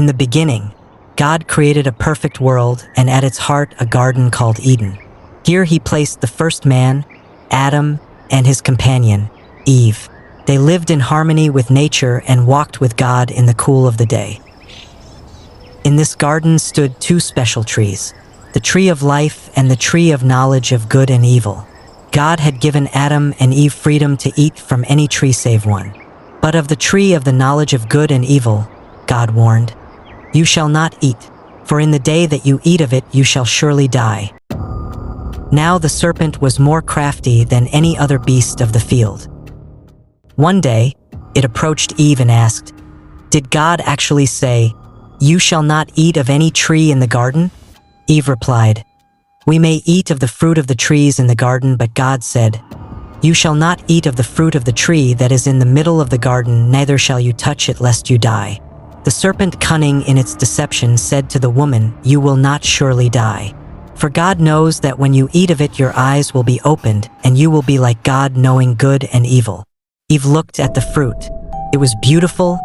the beginning, God created a perfect world and at its heart a garden called Eden. Here he placed the first man, Adam, and his companion, Eve. They lived in harmony with nature and walked with God in the cool of the day. In this garden stood two special trees, the tree of life and the tree of knowledge of good and evil. God had given Adam and Eve freedom to eat from any tree save one. But of the tree of the knowledge of good and evil, God warned, "You shall not eat, for in the day that you eat of it you shall surely die." Now the serpent was more crafty than any other beast of the field. One day, it approached Eve and asked, "Did God actually say, 'You shall not eat of any tree in the garden?'" Eve replied, "We may eat of the fruit of the trees in the garden, but God said, 'You shall not eat of the fruit of the tree that is in the middle of the garden, neither shall you touch it lest you die.' The serpent, cunning in its deception, said to the woman, 'You will not surely die. For God knows that when you eat of it your eyes will be opened, and you will be like God, knowing good and evil.'" Eve looked at the fruit. It was beautiful,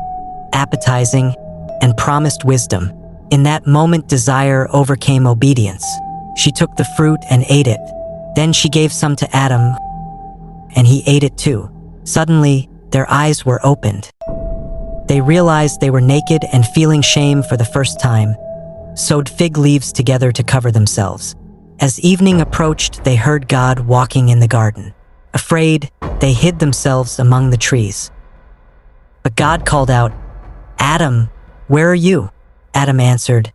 appetizing, and promised wisdom. In that moment, desire overcame obedience. She took the fruit and ate it. Then she gave some to Adam, and he ate it too. Suddenly, their eyes were opened. They realized they were naked and, feeling shame for the first time, sewed fig leaves together to cover themselves. As evening approached, they heard God walking in the garden. Afraid, they hid themselves among the trees. But God called out, "Adam, where are you?" Adam answered,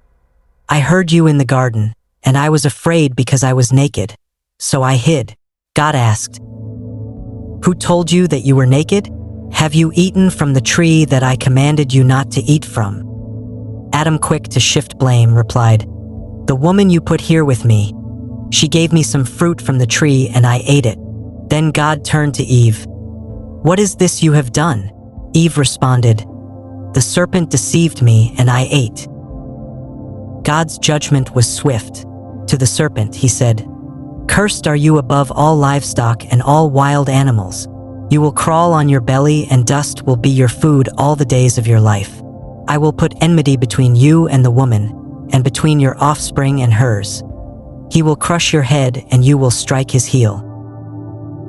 "I heard you in the garden, and I was afraid because I was naked, so I hid." God asked, "Who told you that you were naked? Have you eaten from the tree that I commanded you not to eat from?" Adam, quick to shift blame, replied, "The woman you put here with me, she gave me some fruit from the tree and I ate it." Then God turned to Eve. "What is this you have done?" Eve responded, "The serpent deceived me and I ate." God's judgment was swift. To the serpent, he said, "Cursed are you above all livestock and all wild animals. You will crawl on your belly and dust will be your food all the days of your life. I will put enmity between you and the woman, and between your offspring and hers. He will crush your head and you will strike his heel."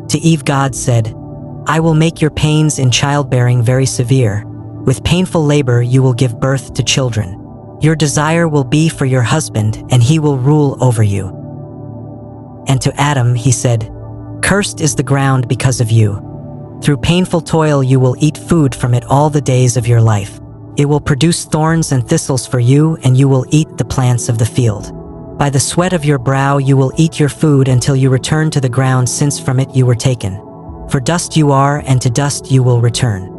To Eve, God said, "I will make your pains in childbearing very severe. With painful labor you will give birth to children. Your desire will be for your husband, and he will rule over you." And to Adam he said, "Cursed is the ground because of you. Through painful toil you will eat food from it all the days of your life. It will produce thorns and thistles for you, and you will eat the plants of the field. By the sweat of your brow you will eat your food until you return to the ground, since from it you were taken. For dust you are, and to dust you will return."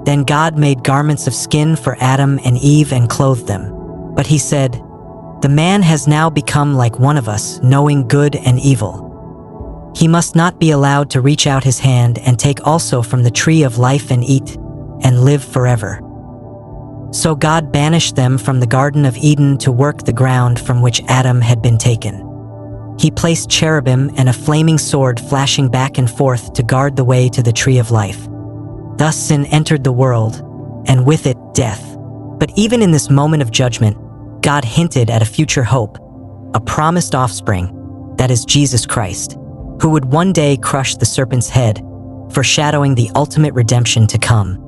Then God made garments of skin for Adam and Eve and clothed them. But he said, "The man has now become like one of us, knowing good and evil. He must not be allowed to reach out his hand and take also from the tree of life and eat, and live forever." So God banished them from the Garden of Eden to work the ground from which Adam had been taken. He placed cherubim and a flaming sword flashing back and forth to guard the way to the tree of life. Thus sin entered the world, and with it death. But even in this moment of judgment, God hinted at a future hope, a promised offspring, that is Jesus Christ, who would one day crush the serpent's head, foreshadowing the ultimate redemption to come.